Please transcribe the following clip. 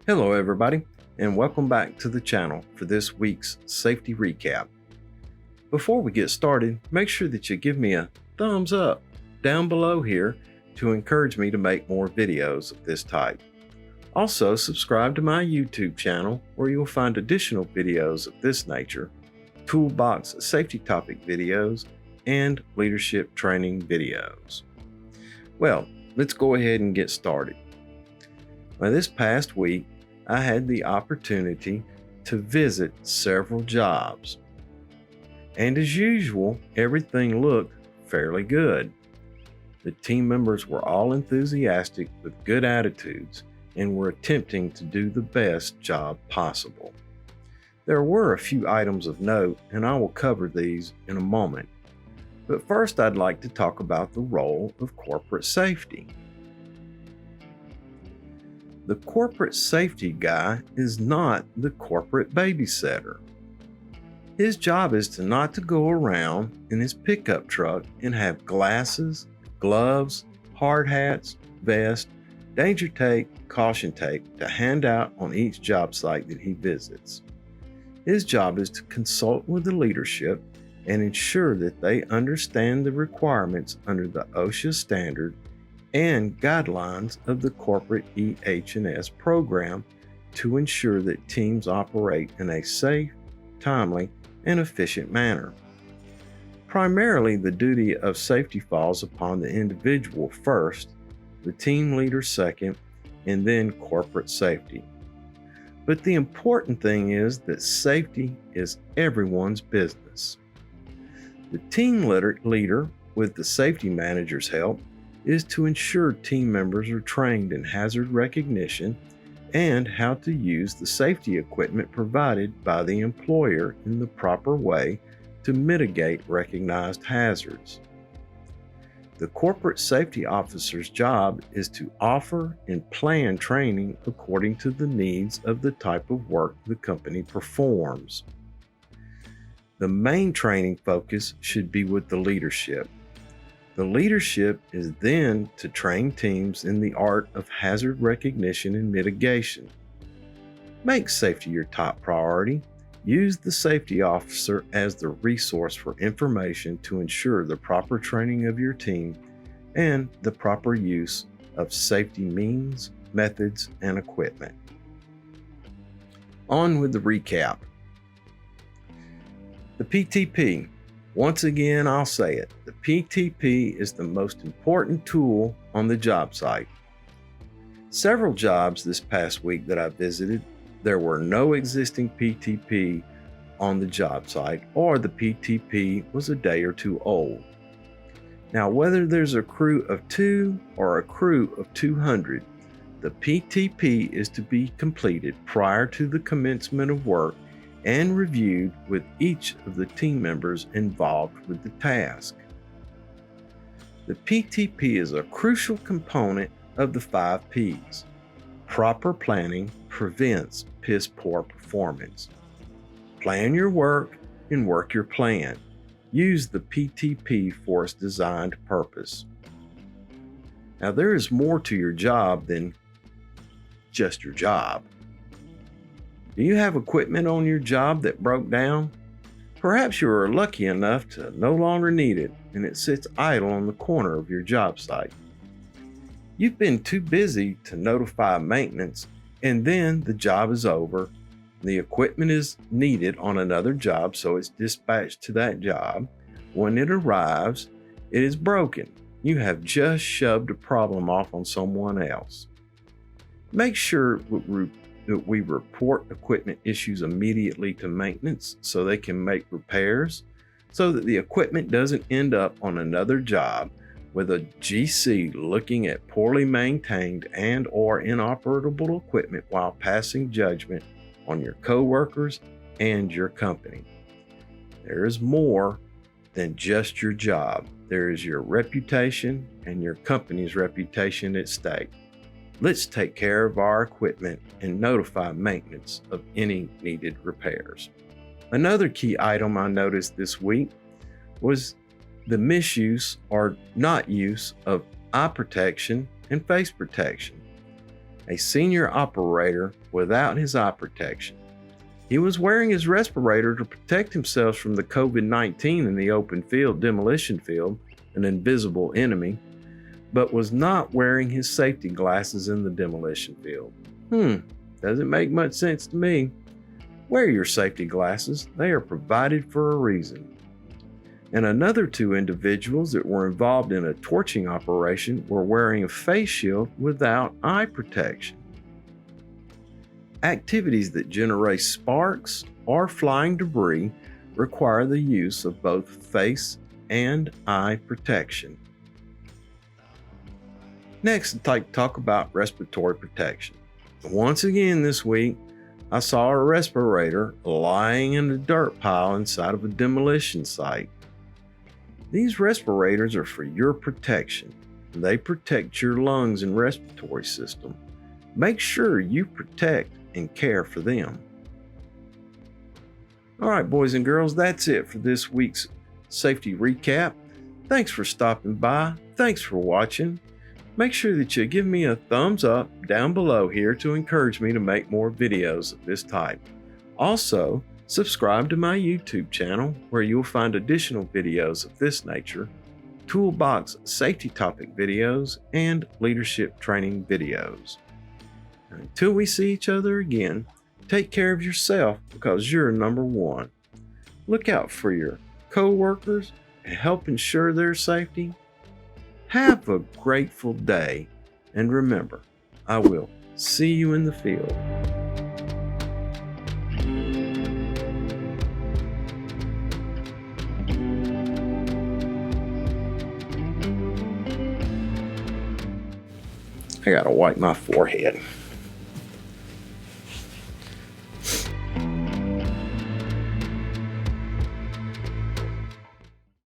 Hello everybody, and welcome back to the channel for this week's safety recap. Before we get started, make sure that you give me a thumbs up down below here to encourage me to make more videos of this type. Also, subscribe to my YouTube channel where you'll find additional videos of this nature, toolbox safety topic videos, and leadership training videos. Well, let's go ahead and get started. Well, this past week, I had the opportunity to visit several jobs. And as usual, everything looked fairly good. The team members were all enthusiastic with good attitudes and were attempting to do the best job possible. There were a few items of note, and I will cover these in a moment. But first, I'd like to talk about the role of corporate safety. The corporate safety guy is not the corporate babysitter. His job is to not to go around in his pickup truck and have glasses, gloves, hard hats, vest, danger tape, caution tape to hand out on each job site that he visits. His job is to consult with the leadership and ensure that they understand the requirements under the OSHA standard and guidelines of the corporate EH&S program to ensure that teams operate in a safe, timely, and efficient manner. Primarily, the duty of safety falls upon the individual first, the team leader second, and then corporate safety. But the important thing is that safety is everyone's business. The team leader, with the safety manager's help, is to ensure team members are trained in hazard recognition and how to use the safety equipment provided by the employer in the proper way to mitigate recognized hazards. The corporate safety officer's job is to offer and plan training according to the needs of the type of work the company performs. The main training focus should be with the leadership. The leadership is then to train teams in the art of hazard recognition and mitigation. Make safety your top priority. Use the safety officer as the resource for information to ensure the proper training of your team and the proper use of safety means, methods, and equipment. On with the recap. The PTP. Once again, I'll say it, the PTP is the most important tool on the job site. Several jobs this past week that I visited, there were no existing PTP on the job site, or the PTP was a day or two old. Now, whether there's a crew of 2 or a crew of 200, the PTP is to be completed prior to the commencement of work and reviewed with each of the team members involved with the task. The PTP is a crucial component of the 5 Ps. Proper planning prevents piss-poor performance. Plan your work and work your plan. Use the PTP for its designed purpose. Now, there is more to your job than just your job. Do you have equipment on your job that broke down? Perhaps you are lucky enough to no longer need it and it sits idle on the corner of your job site. You've been too busy to notify maintenance, and then the job is over. The equipment is needed on another job, so it's dispatched to that job. When it arrives, it is broken. You have just shoved a problem off on someone else. Make sure that we report equipment issues immediately to maintenance so they can make repairs, so that the equipment doesn't end up on another job with a GC looking at poorly maintained and or inoperable equipment while passing judgment on your coworkers and your company. There is more than just your job. There is your reputation and your company's reputation at stake. Let's take care of our equipment and notify maintenance of any needed repairs. Another key item I noticed this week was the misuse or not use of eye protection and face protection. A senior operator without his eye protection. He was wearing his respirator to protect himself from the COVID-19 in the open field, demolition field, an invisible enemy, but was not wearing his safety glasses in the demolition field. Doesn't make much sense to me. Wear your safety glasses. They are provided for a reason. And another 2 individuals that were involved in a torching operation were wearing a face shield without eye protection. Activities that generate sparks or flying debris require the use of both face and eye protection. Next, I'd like to talk about respiratory protection. Once again this week, I saw a respirator lying in a dirt pile inside of a demolition site. These respirators are for your protection. They protect your lungs and respiratory system. Make sure you protect and care for them. All right, boys and girls, that's it for this week's safety recap. Thanks for stopping by. Thanks for watching. Make sure that you give me a thumbs up down below here to encourage me to make more videos of this type. Also, subscribe to my YouTube channel where you'll find additional videos of this nature, toolbox safety topic videos, and leadership training videos. Until we see each other again, take care of yourself because you're number one. Look out for your co-workers and help ensure their safety. Have a grateful day, and remember, I will see you in the field. I gotta wipe my forehead.